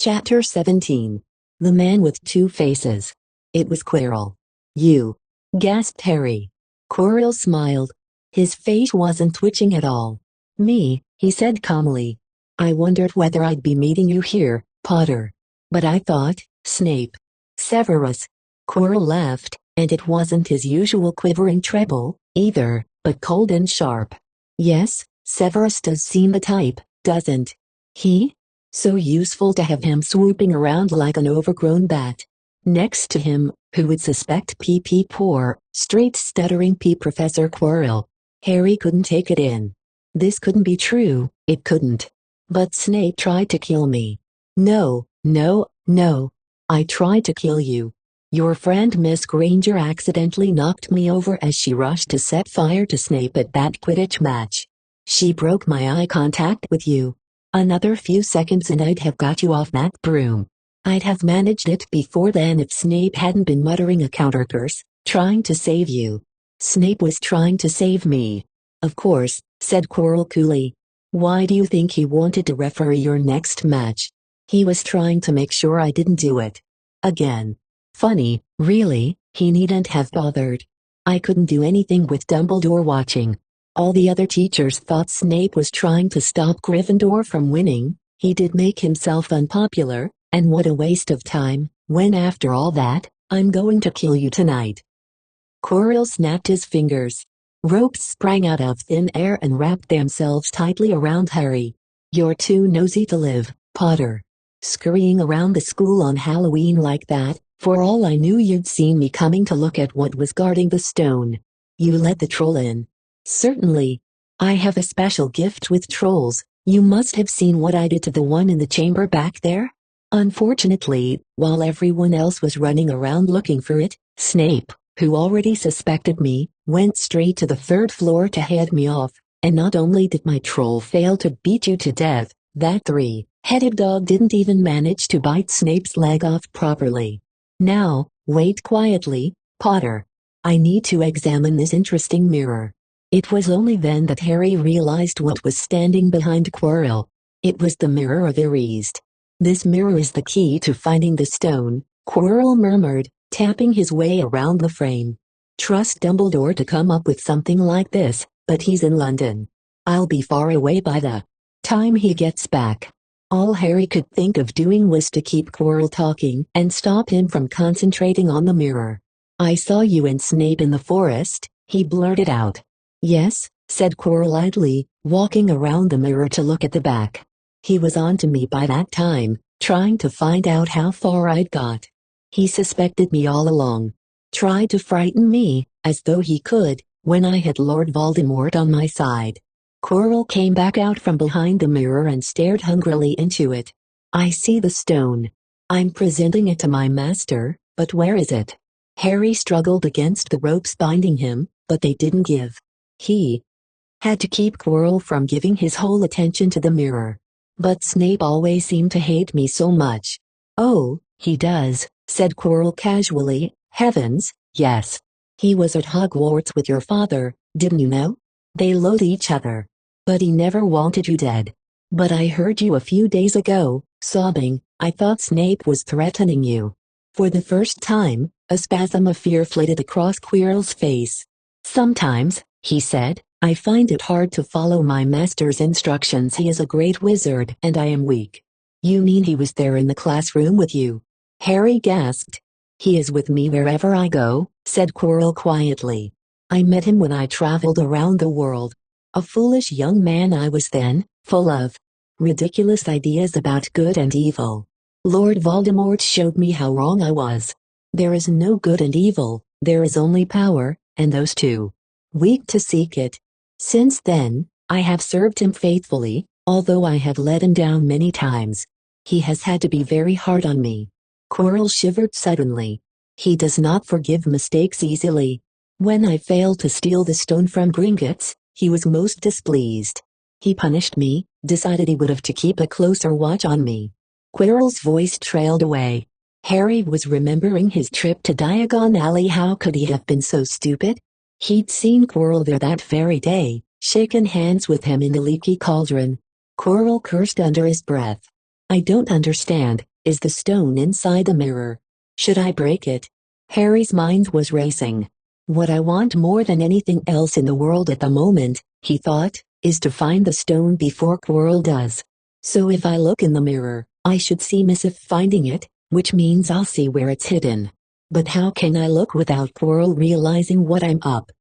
Chapter 17. The Man with Two Faces. It was Quirrell. You, gasped Harry. Quirrell smiled. His face wasn't twitching at all. Me, he said calmly. I wondered whether I'd be meeting you here, Potter. But I thought, Snape. Severus. Quirrell laughed, and it wasn't his usual quivering treble, either, but cold and sharp. Yes, Severus does seem the type, doesn't he? So useful to have him swooping around like an overgrown bat. Next to him, who would suspect poor, straight stuttering Professor Quirrell? Harry couldn't take it in. This couldn't be true, it couldn't. But Snape tried to kill me. No. I tried to kill you. Your friend Miss Granger accidentally knocked me over as she rushed to set fire to Snape at that Quidditch match. She broke my eye contact with you. Another few seconds and I'd have got you off that broom. I'd have managed it before then if Snape hadn't been muttering a countercurse, trying to save you. Snape was trying to save me. Of course, said Quirrell coolly. Why do you think he wanted to referee your next match? He was trying to make sure I didn't do it. Again. Funny, really, he needn't have bothered. I couldn't do anything with Dumbledore watching. All the other teachers thought Snape was trying to stop Gryffindor from winning. He did make himself unpopular, and what a waste of time, when after all that, I'm going to kill you tonight. Quirrell snapped his fingers. Ropes sprang out of thin air and wrapped themselves tightly around Harry. You're too nosy to live, Potter. Scurrying around the school on Halloween like that, for all I knew you'd seen me coming to look at what was guarding the stone. You let the troll in. Certainly. I have a special gift with trolls. You must have seen what I did to the one in the chamber back there. Unfortunately, while everyone else was running around looking for it, Snape, who already suspected me, went straight to the third floor to head me off, and not only did my troll fail to beat you to death, that three-headed dog didn't even manage to bite Snape's leg off properly. Now, wait quietly, Potter. I need to examine this interesting mirror. It was only then that Harry realized what was standing behind Quirrell. It was the Mirror of Erased. This mirror is the key to finding the stone, Quirrell murmured, tapping his way around the frame. Trust Dumbledore to come up with something like this, but he's in London. I'll be far away by the time he gets back. All Harry could think of doing was to keep Quirrell talking and stop him from concentrating on the mirror. I saw you and Snape in the forest, he blurted out. Yes, said Quirrell idly, walking around the mirror to look at the back. He was on to me by that time, trying to find out how far I'd got. He suspected me all along. Tried to frighten me, as though he could, when I had Lord Voldemort on my side. Quirrell came back out from behind the mirror and stared hungrily into it. I see the stone. I'm presenting it to my master, but where is it? Harry struggled against the ropes binding him, but they didn't give. He had to keep Quirrell from giving his whole attention to the mirror. But Snape always seemed to hate me so much. Oh, he does, said Quirrell casually. Heavens, yes. He was at Hogwarts with your father, didn't you know? They loathe each other. But he never wanted you dead. But I heard you a few days ago, sobbing. I thought Snape was threatening you. For the first time, a spasm of fear flitted across Quirrell's face. Sometimes, he said, I find it hard to follow my master's instructions. He is a great wizard and I am weak. You mean he was there in the classroom with you? Harry gasped. He is with me wherever I go, said Quirrell quietly. I met him when I traveled around the world. A foolish young man I was then, full of ridiculous ideas about good and evil. Lord Voldemort showed me how wrong I was. There is no good and evil, there is only power, and those two. Weak to seek it. Since then, I have served him faithfully, although I have let him down many times. He has had to be very hard on me. Quirrell shivered suddenly. He does not forgive mistakes easily. When I failed to steal the stone from Gringotts, he was most displeased. He punished me, decided he would have to keep a closer watch on me. Quirrell's voice trailed away. Harry was remembering his trip to Diagon Alley. How could he have been so stupid? He'd seen Quirrell there that very day, shaken hands with him in the leaky cauldron. Quirrell cursed under his breath. I don't understand, is the stone inside the mirror. Should I break it? Harry's mind was racing. What I want more than anything else in the world at the moment, he thought, is to find the stone before Quirrell does. So if I look in the mirror, I should see Missif finding it, which means I'll see where it's hidden. But how can I look without Quirrell realizing what I'm up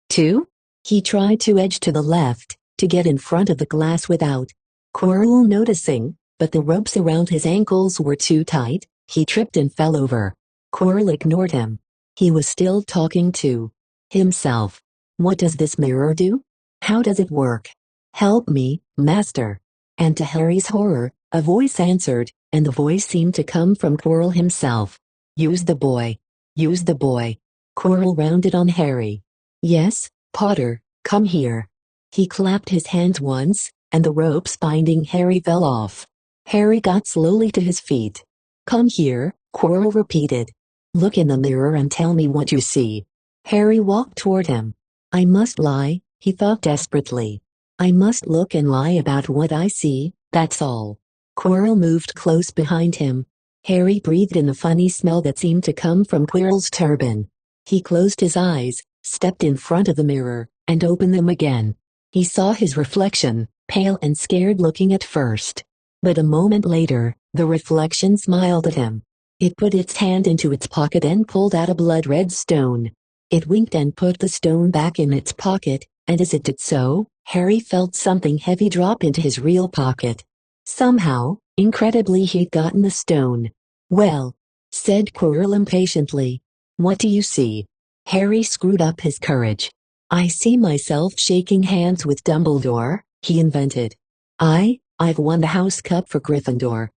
to? He tried to edge to the left, to get in front of the glass without Quirrell noticing, but the ropes around his ankles were too tight. He tripped and fell over. Quirrell ignored him. He was still talking to himself. What does this mirror do? How does it work? Help me, master. And to Harry's horror, a voice answered, and the voice seemed to come from Quirrell himself. Use the boy. Use the boy. Quirrell rounded on Harry. Yes, Potter, come here. He clapped his hands once, and the ropes binding Harry fell off. Harry got slowly to his feet. Come here, Quirrell repeated. Look in the mirror and tell me what you see. Harry walked toward him. I must lie, he thought desperately. I must look and lie about what I see, that's all. Quirrell moved close behind him. Harry breathed in the funny smell that seemed to come from Quirrell's turban. He closed his eyes, stepped in front of the mirror, and opened them again. He saw his reflection, pale and scared looking at first. But a moment later, the reflection smiled at him. It put its hand into its pocket and pulled out a blood-red stone. It winked and put the stone back in its pocket, and as it did so, Harry felt something heavy drop into his real pocket. Somehow, incredibly, he'd gotten the stone. Well, said Quirrell impatiently. What do you see? Harry screwed up his courage. I see myself shaking hands with Dumbledore, he invented. I've won the House Cup for Gryffindor.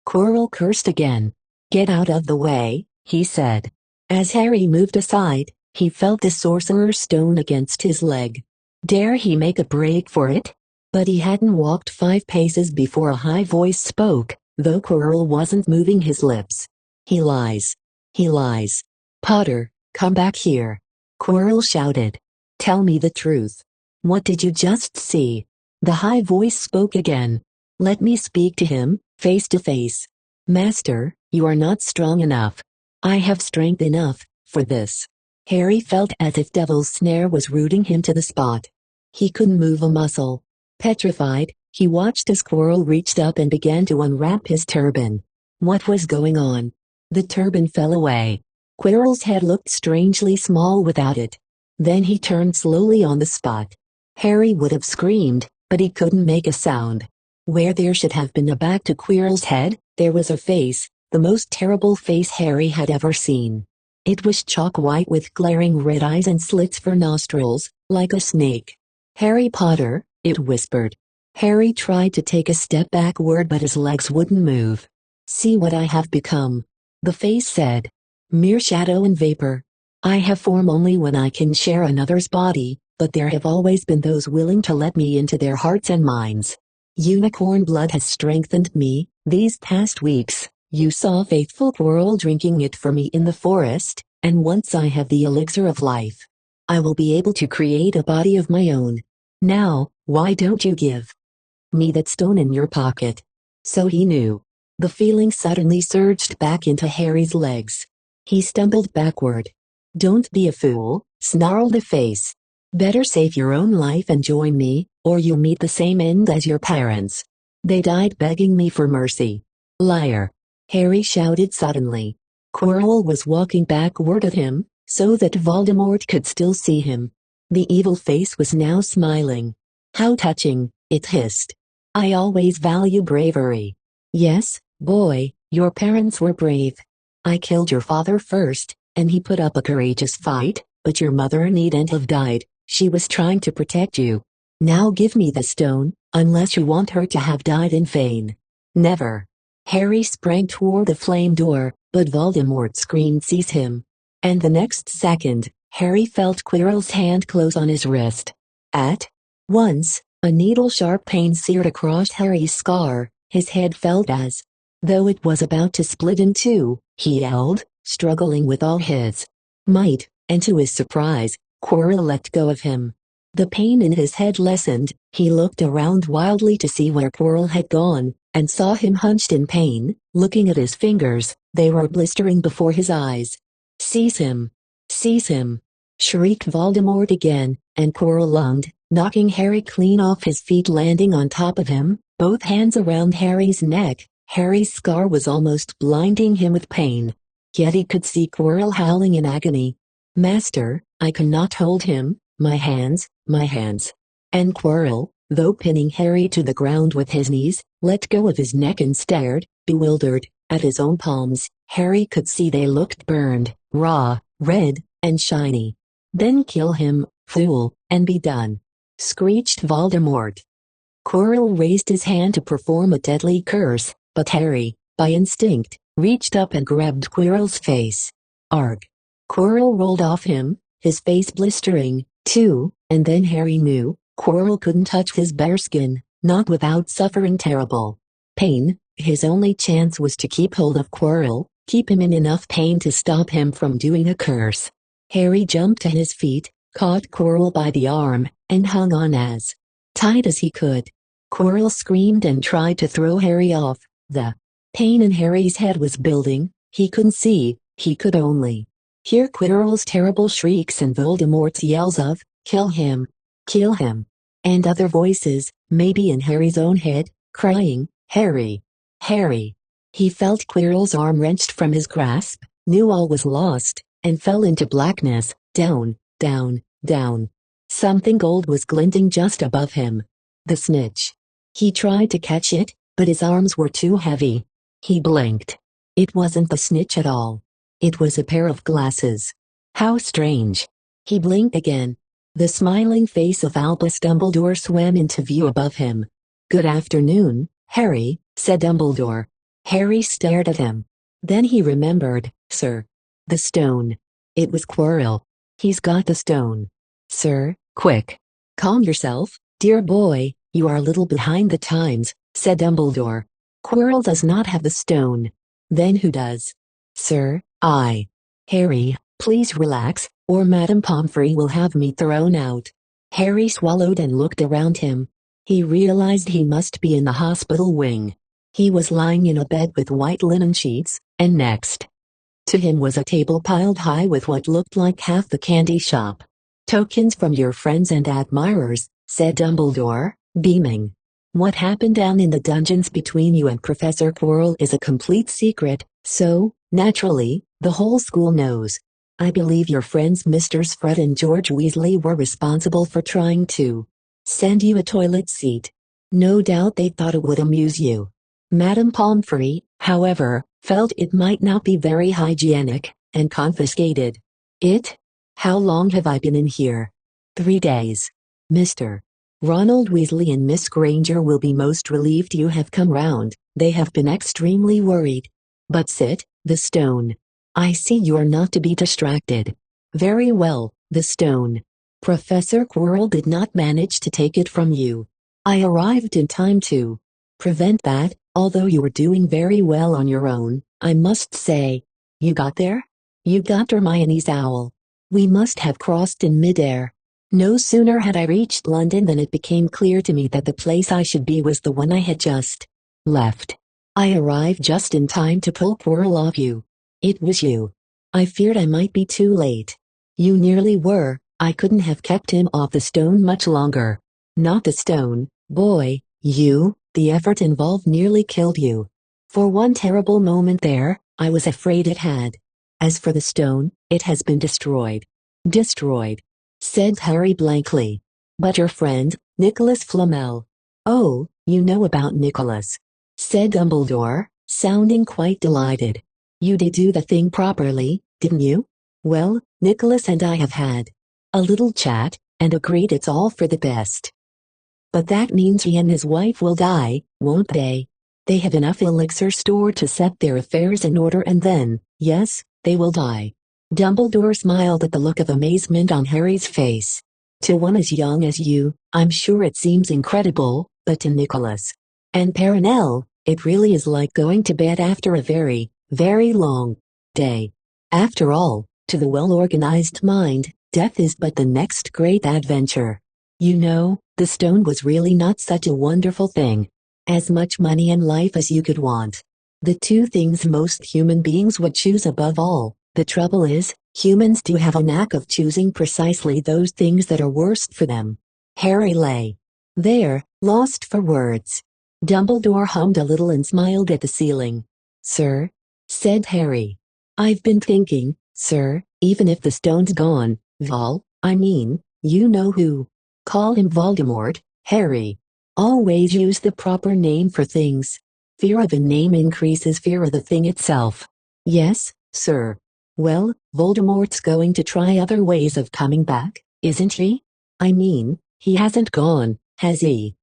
Quirrell cursed again. Get out of the way, he said. As Harry moved aside, he felt the Sorcerer's stone against his leg. Dare he make a break for it? But he hadn't walked 5 paces before a high voice spoke, though Quirrell wasn't moving his lips. He lies. He lies. Potter, come back here. Quirrell shouted. Tell me the truth. What did you just see? The high voice spoke again. Let me speak to him, face to face. Master, you are not strong enough. I have strength enough for this. Harry felt as if Devil's Snare was rooting him to the spot. He couldn't move a muscle. Petrified, he watched as Quirrell reached up and began to unwrap his turban. What was going on? The turban fell away. Quirrell's head looked strangely small without it. Then he turned slowly on the spot. Harry would have screamed, but he couldn't make a sound. Where there should have been a back to Quirrell's head, there was a face, the most terrible face Harry had ever seen. It was chalk white with glaring red eyes and slits for nostrils, like a snake. Harry Potter, it whispered. Harry tried to take a step backward but his legs wouldn't move. See what I have become. The face said. Mere shadow and vapor. I have form only when I can share another's body, but there have always been those willing to let me into their hearts and minds. Unicorn blood has strengthened me, these past weeks. You saw faithful Quirrell drinking it for me in the forest, and once I have the elixir of life, I will be able to create a body of my own. Now, why don't you give me that stone in your pocket? So he knew. The feeling suddenly surged back into Harry's legs. He stumbled backward. Don't be a fool, snarled the face. Better save your own life and join me, or you'll meet the same end as your parents. They died begging me for mercy. Liar. Harry shouted suddenly. Quirrell was walking backward at him, so that Voldemort could still see him. The evil face was now smiling. How touching, it hissed. I always value bravery. Yes, boy, your parents were brave. I killed your father first, and he put up a courageous fight, but your mother needn't have died, she was trying to protect you. Now give me the stone, unless you want her to have died in vain. Never. Harry sprang toward the flame door, but Voldemort screamed seize him. And the next second, Harry felt Quirrell's hand close on his wrist. At once, a needle-sharp pain seared across Harry's scar. His head felt as though it was about to split in two. He yelled, struggling with all his might, and to his surprise, Quirrell let go of him. The pain in his head lessened. He looked around wildly to see where Quirrell had gone, and saw him hunched in pain, looking at his fingers. They were blistering before his eyes. "Seize him! Seize him!" shrieked Voldemort again, and Quirrell lunged, knocking Harry clean off his feet, landing on top of him, both hands around Harry's neck. Harry's scar was almost blinding him with pain. Yet he could see Quirrell howling in agony. "Master, I cannot hold him, my hands, my hands." And Quirrell, though pinning Harry to the ground with his knees, let go of his neck and stared, bewildered, at his own palms. Harry could see they looked burned, raw, red, and shiny. "Then kill him, fool, and be done," screeched Voldemort. Quirrell raised his hand to perform a deadly curse, but Harry, by instinct, reached up and grabbed Quirrell's face. Arg! Quirrell rolled off him, his face blistering, too, and then Harry knew Quirrell couldn't touch his bare skin, not without suffering terrible pain. His only chance was to keep hold of Quirrell, keep him in enough pain to stop him from doing a curse. Harry jumped to his feet, caught Quirrell by the arm, and hung on as tight as he could. Quirrell screamed and tried to throw Harry off. The pain in Harry's head was building. He couldn't see, he could only hear Quirrell's terrible shrieks and Voldemort's yells of, "Kill him! Kill him!" and other voices, maybe in Harry's own head, crying, "Harry! Harry!" He felt Quirrell's arm wrenched from his grasp, knew all was lost, and fell into blackness, down, down, down. Something gold was glinting just above him. The snitch. He tried to catch it, but his arms were too heavy. He blinked. It wasn't the snitch at all. It was a pair of glasses. How strange. He blinked again. The smiling face of Albus Dumbledore swam into view above him. "Good afternoon, Harry," said Dumbledore. Harry stared at him. Then he remembered, "Sir. The stone." It was Quirrell. "He's got the stone. Sir, quick. Calm yourself, dear boy, you are a little behind the times," said Dumbledore. "Quirrell does not have the stone." "Then who does?" "Sir, I." "Harry, please relax, or Madame Pomfrey will have me thrown out." Harry swallowed and looked around him. He realized he must be in the hospital wing. He was lying in a bed with white linen sheets, and next to him was a table piled high with what looked like half the candy shop. "Tokens from your friends and admirers," said Dumbledore, beaming. "What happened down in the dungeons between you and Professor Quirrell is a complete secret, so, naturally, the whole school knows. I believe your friends Misters Fred and George Weasley were responsible for trying to send you a toilet seat. No doubt they thought it would amuse you. Madame Pomfrey, however, felt it might not be very hygienic, and confiscated it. How long have I been in here?" 3 days. Mr. Ronald Weasley and Miss Granger will be most relieved you have come round. They have been extremely worried. But sit, the stone. I see you're not to be distracted. Very well, the stone. Professor Quirrell did not manage to take it from you. I arrived in time to prevent that, although you were doing very well on your own, I must say. You got there? You got Hermione's owl. We must have crossed in midair. No sooner had I reached London than it became clear to me that the place I should be was the one I had just left. I arrived just in time to pull Quirrell off you. It was you. I feared I might be too late. You nearly were. I couldn't have kept him off the stone much longer. Not the stone, boy, you. The effort involved nearly killed you. For one terrible moment there, I was afraid it had. As for the stone, it has been destroyed. Destroyed," said Harry blankly. "But your friend, Nicholas Flamel." "Oh, you know about Nicholas," said Dumbledore, sounding quite delighted. "You did do the thing properly, didn't you? Well, Nicholas and I have had a little chat, and agreed it's all for the best. But that means he and his wife will die, won't they? They have enough elixir stored to set their affairs in order and then, yes, they will die." Dumbledore smiled at the look of amazement on Harry's face. "To one as young as you, I'm sure it seems incredible, but to Nicholas and Perenelle, it really is like going to bed after a very, very long day. After all, to the well-organized mind, death is but the next great adventure. You know, the stone was really not such a wonderful thing. As much money and life as you could want. The two things most human beings would choose above all. The trouble is, humans do have a knack of choosing precisely those things that are worst for them. Harry lay there, lost for words. Dumbledore hummed a little and smiled at the ceiling. "Sir," said Harry. "I've been thinking, sir, even if the stone's gone, you know who. Call him Voldemort, Harry. Always use the proper name for things. Fear of a name increases fear of the thing itself." "Yes, sir." "Well, Voldemort's going to try other ways of coming back, isn't he? I mean, he hasn't gone, has he?"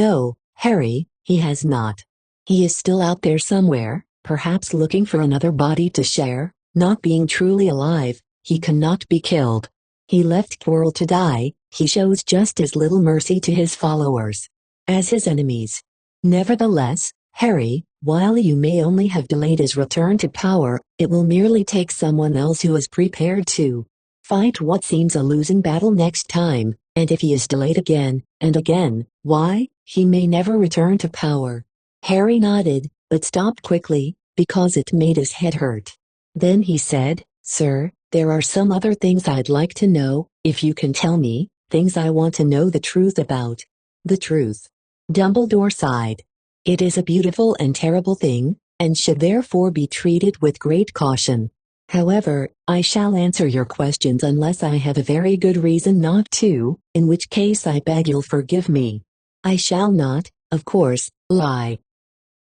"No, Harry, he has not. He is still out there somewhere, perhaps looking for another body to share. Not being truly alive, he cannot be killed. He left Quirrell to die. He shows just as little mercy to his followers as his enemies. Nevertheless, Harry, while you may only have delayed his return to power, it will merely take someone else who is prepared to fight what seems a losing battle next time, and if he is delayed again and again, why, he may never return to power." Harry nodded, but stopped quickly, because it made his head hurt. Then he said, "Sir, there are some other things I'd like to know, if you can tell me, things I want to know the truth about." "The truth?" Dumbledore sighed. "It is a beautiful and terrible thing, and should therefore be treated with great caution. However, I shall answer your questions unless I have a very good reason not to, in which case I beg you'll forgive me. I shall not, of course, lie."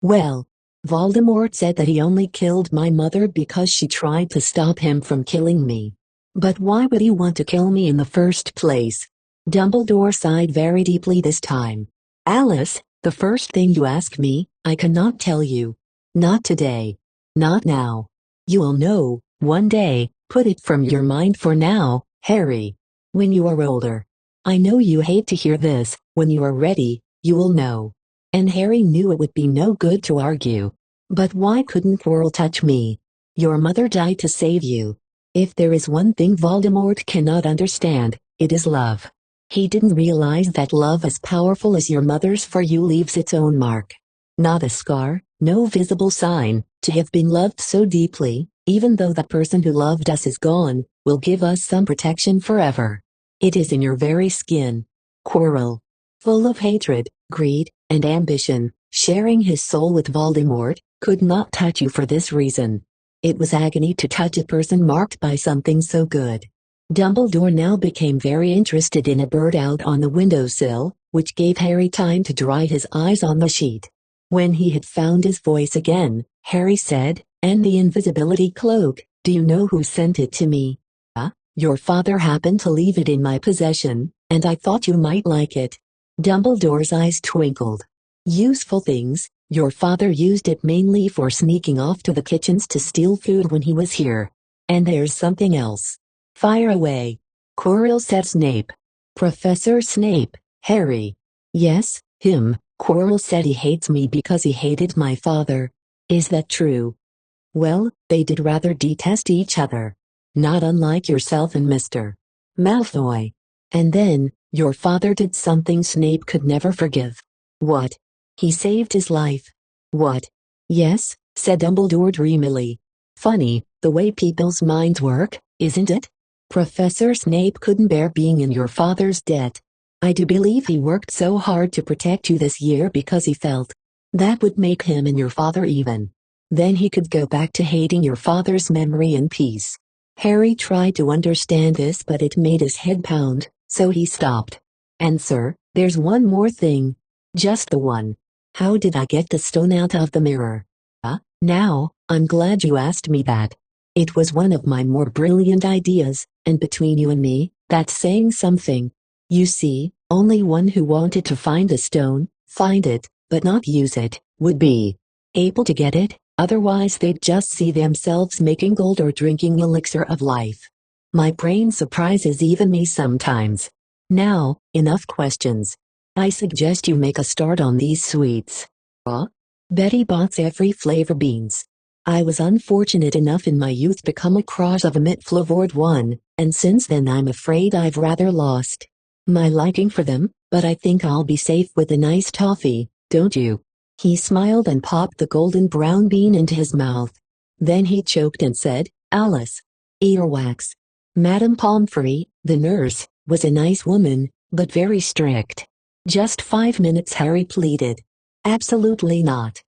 "Well, Voldemort said that he only killed my mother because she tried to stop him from killing me. But why would he want to kill me in the first place?" Dumbledore sighed very deeply this time. "Alice, the first thing you ask me, I cannot tell you. Not today. Not now. You will know, one day. Put it from your mind for now, Harry. When you are older. I know you hate to hear this, when you are ready, you will know." And Harry knew it would be no good to argue. "But why couldn't Quirrell touch me? Your mother died to save you. If there is one thing Voldemort cannot understand, it is love. He didn't realize that love as powerful as your mother's for you leaves its own mark. Not a scar, no visible sign, to have been loved so deeply, even though the person who loved us is gone, will give us some protection forever. It is in your very skin. Quirrell, full of hatred, greed, and ambition, sharing his soul with Voldemort, could not touch you for this reason. It was agony to touch a person marked by something so good." Dumbledore now became very interested in a bird out on the windowsill, which gave Harry time to dry his eyes on the sheet. When he had found his voice again, Harry said, "And the invisibility cloak, do you know who sent it to me?" "Your father happened to leave it in my possession, and I thought you might like it." Dumbledore's eyes twinkled. "Useful things. Your father used it mainly for sneaking off to the kitchens to steal food when he was here. And there's something else." "Fire away." "Quirrell," said Snape. "Professor Snape, Harry." "Yes, him. Quirrell said he hates me because he hated my father." "Is that true?" "Well, they did rather detest each other. Not unlike yourself and Mr. Malfoy. And then, your father did something Snape could never forgive." "What?" "He saved his life." "What?" "Yes," said Dumbledore dreamily. "Funny, the way people's minds work, isn't it? Professor Snape couldn't bear being in your father's debt. I do believe he worked so hard to protect you this year because he felt that would make him and your father even. Then he could go back to hating your father's memory in peace." Harry tried to understand this, but it made his head pound, so he stopped. "And sir, there's one more thing. Just the one. How did I get the stone out of the mirror?" Now, I'm glad you asked me that. It was one of my more brilliant ideas, and between you and me, that's saying something. You see, only one who wanted to find the stone, find it, but not use it, would be able to get it, otherwise they'd just see themselves making gold or drinking elixir of life. My brain surprises even me sometimes. Now, enough questions. I suggest you make a start on these sweets." Betty bought every flavor beans. I was unfortunate enough in my youth to come across a mint-flavored one, and since then I'm afraid I've rather lost my liking for them, but I think I'll be safe with a nice toffee, don't you? He smiled and popped the golden brown bean into his mouth. Then he choked and said, Alice. Earwax. Madame Pomfrey, the nurse, was a nice woman, but very strict. Just 5 minutes, Harry pleaded. Absolutely not.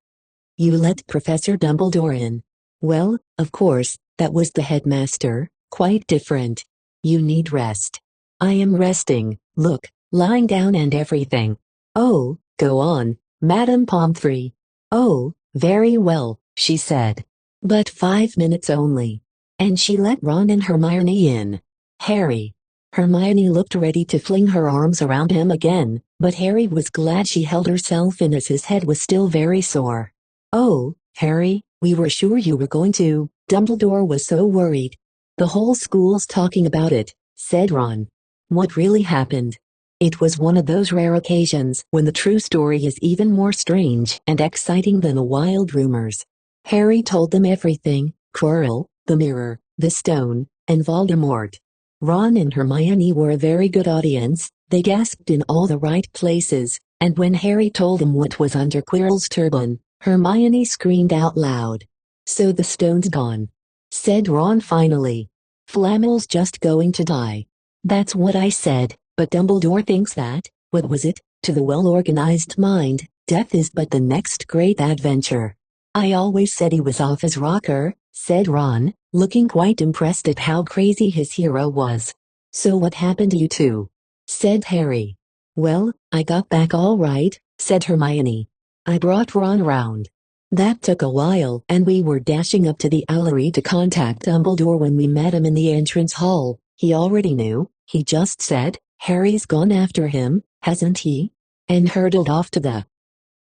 You let Professor Dumbledore in. Well, of course, that was the headmaster, quite different. You need rest. I am resting, look, lying down and everything. Oh, go on, Madame Pomfrey. Oh, very well, she said. But 5 minutes only. And she let Ron and Hermione in. Harry. Hermione looked ready to fling her arms around him again, but Harry was glad she held herself in as his head was still very sore. Oh, Harry, we were sure you were going to. Dumbledore was so worried. The whole school's talking about it, said Ron. What really happened? It was one of those rare occasions when the true story is even more strange and exciting than the wild rumors. Harry told them everything, Quirrell, the mirror, the stone, and Voldemort. Ron and Hermione were a very good audience, they gasped in all the right places, and when Harry told them what was under Quirrell's turban, Hermione screamed out loud. So the stone's gone, said Ron finally. Flamel's just going to die. That's what I said, but Dumbledore thinks that, what was it, to the well-organized mind, death is but the next great adventure. I always said he was off his rocker, said Ron, looking quite impressed at how crazy his hero was. So what happened to you two? Said Harry. Well, I got back all right, said Hermione. I brought Ron round. That took a while and we were dashing up to the Owlery to contact Dumbledore when we met him in the entrance hall. He already knew, he just said, Harry's gone after him, hasn't he? And hurtled off to the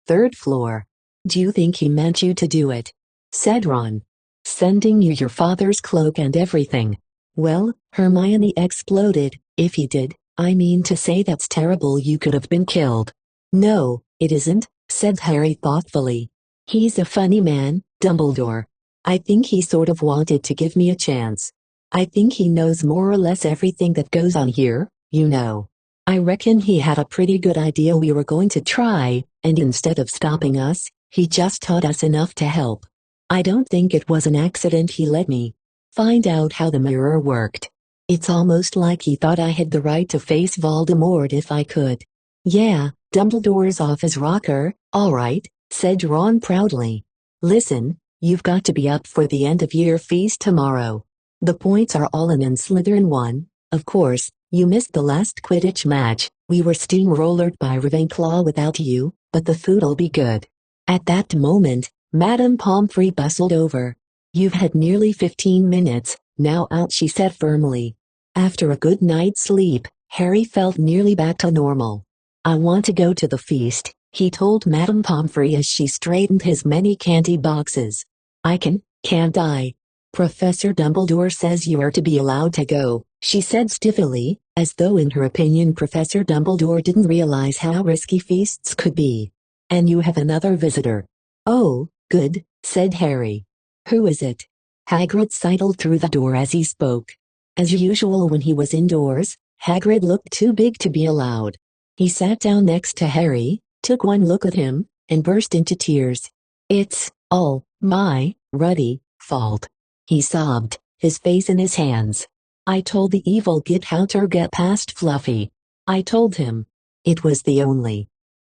3rd floor. Do you think he meant you to do it? Said Ron. Sending you your father's cloak and everything. Well, Hermione exploded, if he did, I mean to say that's terrible, you could have been killed. No, it isn't, said Harry thoughtfully. He's a funny man, Dumbledore. I think he sort of wanted to give me a chance. I think he knows more or less everything that goes on here, you know. I reckon he had a pretty good idea we were going to try, and instead of stopping us, he just taught us enough to help. I don't think it was an accident he let me find out how the mirror worked. It's almost like he thought I had the right to face Voldemort if I could. Yeah, Dumbledore's off his rocker, all right, said Ron proudly. Listen, you've got to be up for the end-of-year feast tomorrow. The points are all in and Slytherin won, of course. You missed the last Quidditch match, we were steamrollered by Ravenclaw without you, but the food'll be good. At that moment, Madame Pomfrey bustled over. You've had nearly 15 minutes, now out, she said firmly. After a good night's sleep, Harry felt nearly back to normal. I want to go to the feast, he told Madame Pomfrey as she straightened his many candy boxes. Can't I? Professor Dumbledore says you are to be allowed to go, she said stiffly, as though in her opinion Professor Dumbledore didn't realize how risky feasts could be. And you have another visitor. Oh, good, said Harry. Who is it? Hagrid sidled through the door as he spoke. As usual when he was indoors, Hagrid looked too big to be allowed. He sat down next to Harry, took one look at him, and burst into tears. It's all my ruddy fault. He sobbed, his face in his hands. I told the evil git how to get past Fluffy. I told him. It was the only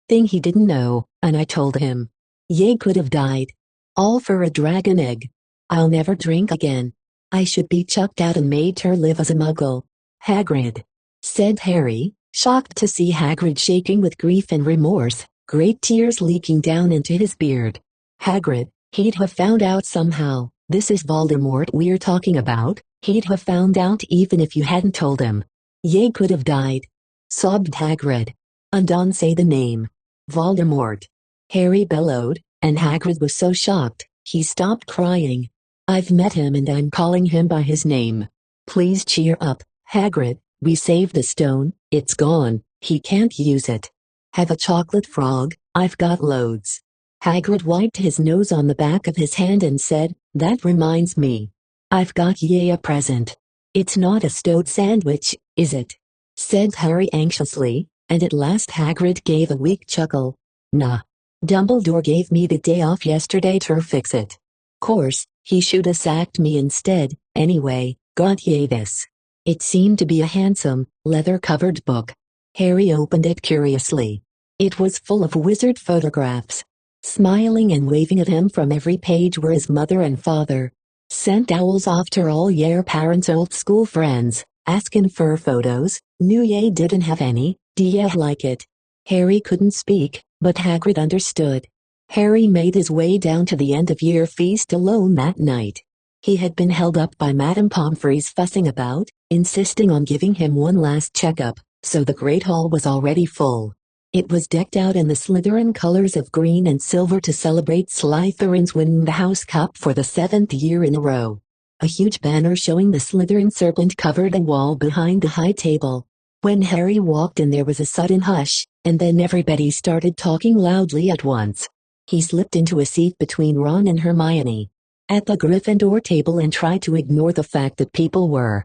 thing he didn't know, and I told him. Ye could have died. All for a dragon egg. I'll never drink again. I should be chucked out and made to live as a muggle. Hagrid, said Harry, shocked to see Hagrid shaking with grief and remorse, great tears leaking down into his beard. Hagrid, he'd have found out somehow. This is Voldemort we're talking about, he'd have found out even if you hadn't told him. Ye could have died. Sobbed Hagrid. And don't say the name. Voldemort. Harry bellowed, and Hagrid was so shocked, he stopped crying. I've met him and I'm calling him by his name. Please cheer up, Hagrid, we saved the stone, it's gone, he can't use it. Have a chocolate frog, I've got loads. Hagrid wiped his nose on the back of his hand and said, that reminds me. I've got ye a present. It's not a stowed sandwich, is it? Said Harry anxiously, and at last Hagrid gave a weak chuckle. Nah. Dumbledore gave me the day off yesterday to fix it. Course, he shoulda sacked me instead, anyway, got ye this. It seemed to be a handsome, leather-covered book. Harry opened it curiously. It was full of wizard photographs. Smiling and waving at him from every page were his mother and father. Sent owls after all yer parents' old school friends, askin' for photos, knew ye didn't have any, do ye like it? Harry couldn't speak, but Hagrid understood. Harry made his way down to the end-of-year feast alone that night. He had been held up by Madame Pomfrey's fussing about, insisting on giving him one last checkup, so the Great Hall was already full. It was decked out in the Slytherin colors of green and silver to celebrate Slytherin's winning the House Cup for the 7th year in a row. A huge banner showing the Slytherin serpent covered the wall behind the high table. When Harry walked in there was a sudden hush, and then everybody started talking loudly at once. He slipped into a seat between Ron and Hermione at the Gryffindor table and tried to ignore the fact that people were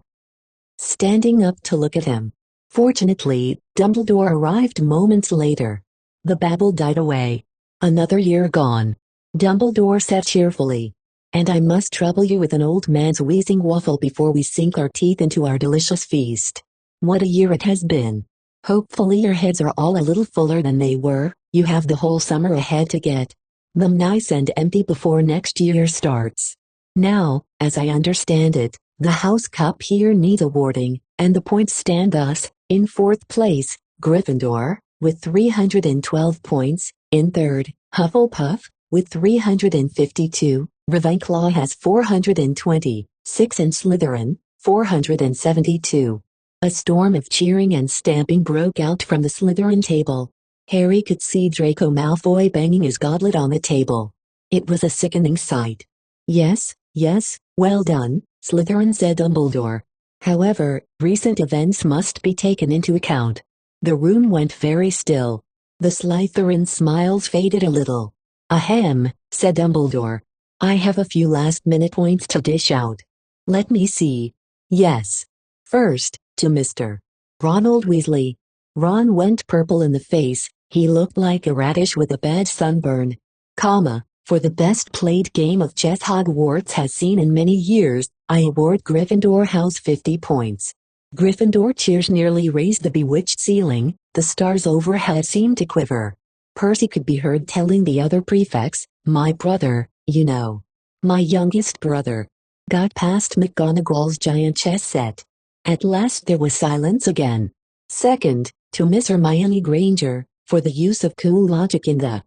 standing up to look at him. Fortunately, Dumbledore arrived moments later. The babble died away. Another year gone. Dumbledore said cheerfully. And I must trouble you with an old man's wheezing waffle before we sink our teeth into our delicious feast. What a year it has been. Hopefully your heads are all a little fuller than they were. You have the whole summer ahead to get them nice and empty before next year starts. Now, as I understand it, the House Cup here needs awarding, and the points stand thus: in 4th place, Gryffindor, with 312 points. In 3rd, Hufflepuff, with 352, Ravenclaw has 426, and Slytherin, 472. A storm of cheering and stamping broke out from the Slytherin table. Harry could see Draco Malfoy banging his goblet on the table. It was a sickening sight. Yes, well done, Slytherin, said Dumbledore. However, recent events must be taken into account. The room went very still. The Slytherin smiles faded a little. Ahem, said Dumbledore. I have a few last-minute points to dish out. Let me see. Yes. First, to Mr. Ronald Weasley. Ron went purple in the face. He looked like a radish with a bad sunburn. For the best played game of chess Hogwarts has seen in many years, I award Gryffindor House 50 points. Gryffindor cheers nearly raised the bewitched ceiling. The stars overhead seemed to quiver. Percy could be heard telling the other prefects, my brother, you know. My youngest brother. Got past McGonagall's giant chess set. At last there was silence again. Second, to Miss Hermione Granger, for the use of cool logic in the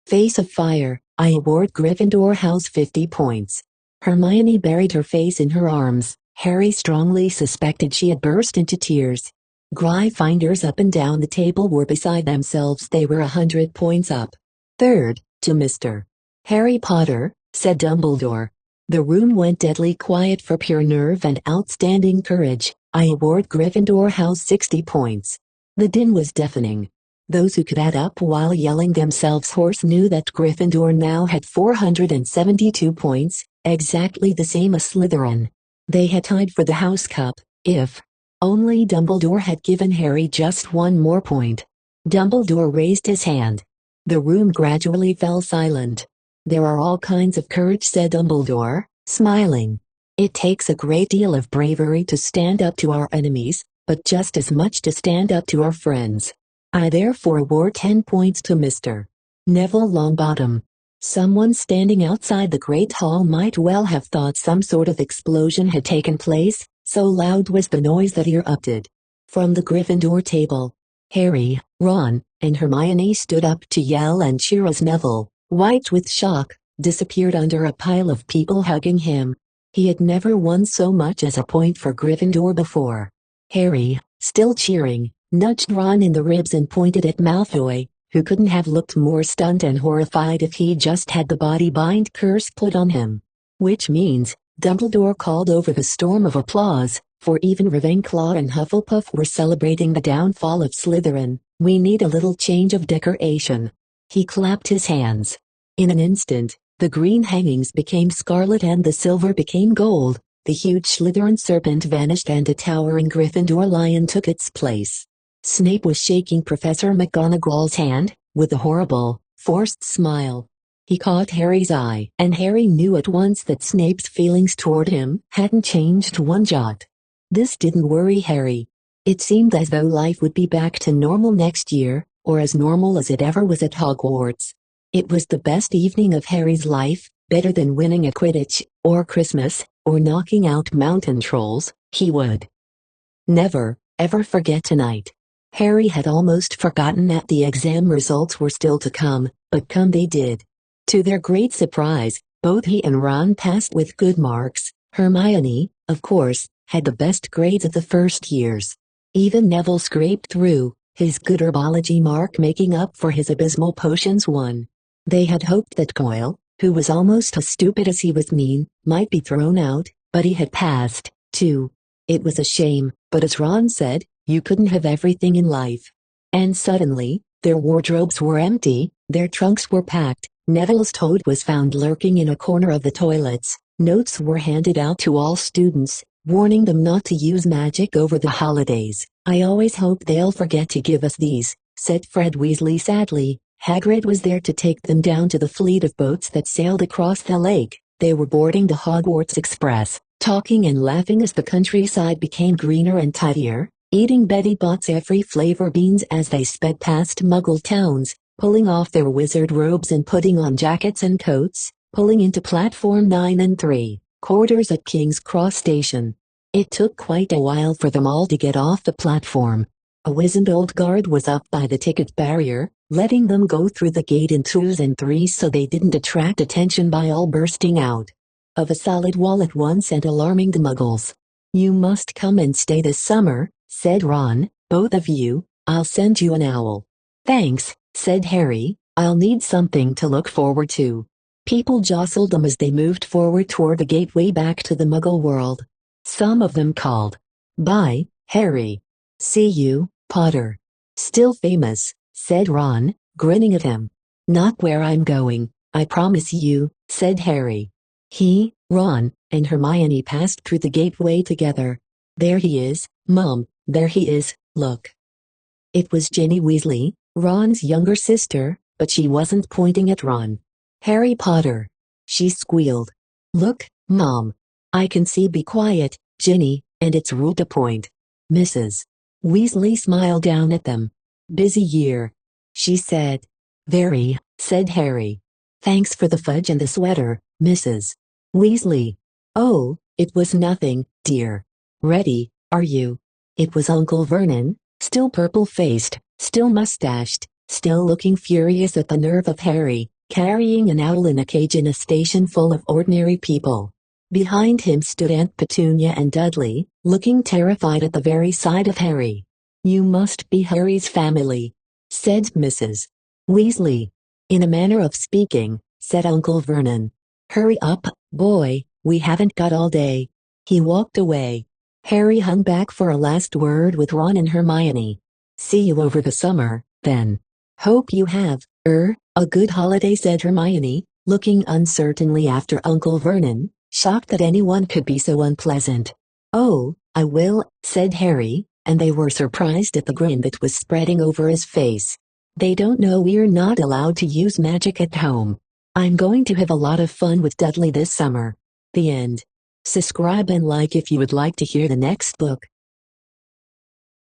face of fire, I award Gryffindor House 50 points. Hermione buried her face in her arms. Harry strongly suspected she had burst into tears. Gryffindors up and down the table were beside themselves. They were 100 points up. Third, to Mr. Harry Potter, said Dumbledore. The room went deadly quiet. For pure nerve and outstanding courage, I award Gryffindor House 60 points. The din was deafening. Those who could add up while yelling themselves hoarse knew that Gryffindor now had 472 points, exactly the same as Slytherin. They had tied for the House Cup, if only Dumbledore had given Harry just one more point. Dumbledore raised his hand. The room gradually fell silent. There are all kinds of courage, said Dumbledore, smiling. It takes a great deal of bravery to stand up to our enemies, but just as much to stand up to our friends. I therefore award 10 points to Mr. Neville Longbottom. Someone standing outside the Great Hall might well have thought some sort of explosion had taken place, so loud was the noise that erupted. From the Gryffindor table, Harry, Ron, and Hermione stood up to yell and cheer as Neville, white with shock, disappeared under a pile of people hugging him. He had never won so much as a point for Gryffindor before. Harry, still cheering, nudged Ron in the ribs and pointed at Malfoy, who couldn't have looked more stunned and horrified if he just had the body bind curse put on him. Which means, Dumbledore called over the storm of applause, for even Ravenclaw and Hufflepuff were celebrating the downfall of Slytherin. We need a little change of decoration. He clapped his hands. In an instant, the green hangings became scarlet and the silver became gold. The huge Slytherin serpent vanished and a towering Gryffindor lion took its place. Snape was shaking Professor McGonagall's hand, with a horrible, forced smile. He caught Harry's eye, and Harry knew at once that Snape's feelings toward him hadn't changed one jot. This didn't worry Harry. It seemed as though life would be back to normal next year, or as normal as it ever was at Hogwarts. It was the best evening of Harry's life, better than winning at Quidditch, or Christmas, or knocking out mountain trolls. He would never, ever forget tonight. Harry had almost forgotten that the exam results were still to come, but come they did. To their great surprise, both he and Ron passed with good marks. Hermione, of course, had the best grades of the first years. Even Neville scraped through, his good herbology mark making up for his abysmal potions one. They had hoped that Goyle, who was almost as stupid as he was mean, might be thrown out, but he had passed, too. It was a shame, but as Ron said, you couldn't have everything in life. And suddenly, their wardrobes were empty, their trunks were packed, Neville's toad was found lurking in a corner of the toilets, notes were handed out to all students, warning them not to use magic over the holidays. I always hope they'll forget to give us these, said Fred Weasley sadly. Hagrid was there to take them down to the fleet of boats that sailed across the lake. They were boarding the Hogwarts Express, talking and laughing as the countryside became greener and tidier, eating Betty Bott's every flavor beans as they sped past Muggle towns, pulling off their wizard robes and putting on jackets and coats, pulling into platform 9 and 3/4 at King's Cross Station. It took quite a while for them all to get off the platform. A wizened old guard was up by the ticket barrier, letting them go through the gate in 2s and 3s so they didn't attract attention by all bursting out of a solid wall at once and alarming the Muggles. You must come and stay this summer, said Ron, both of you. I'll send you an owl. Thanks, said Harry, I'll need something to look forward to. People jostled them as they moved forward toward the gateway back to the Muggle world. Some of them called, "Bye, Harry. See you, Potter." Still famous, said Ron, grinning at him. Not where I'm going, I promise you, said Harry. He, Ron, and Hermione passed through the gateway together. There he is, Mum, there he is, look. It was Ginny Weasley, Ron's younger sister, but she wasn't pointing at Ron. Harry Potter. She squealed. Look, Mom. I can see. Be quiet, Ginny, and it's rude to point. Mrs. Weasley smiled down at them. Busy year, she said. Very, said Harry. Thanks for the fudge and the sweater, Mrs. Weasley. Oh, it was nothing, dear. Ready, are you? It was Uncle Vernon, still purple-faced, still mustached, still looking furious at the nerve of Harry, carrying an owl in a cage in a station full of ordinary people. Behind him stood Aunt Petunia and Dudley, looking terrified at the very sight of Harry. You must be Harry's family, said Mrs. Weasley. In a manner of speaking, said Uncle Vernon. Hurry up, boy, we haven't got all day. He walked away. Harry hung back for a last word with Ron and Hermione. See you over the summer, then. Hope you have, a good holiday, said Hermione, looking uncertainly after Uncle Vernon, shocked that anyone could be so unpleasant. Oh, I will, said Harry, and they were surprised at the grin that was spreading over his face. They don't know we're not allowed to use magic at home. I'm going to have a lot of fun with Dudley this summer. The end. Subscribe and like if you would like to hear the next book.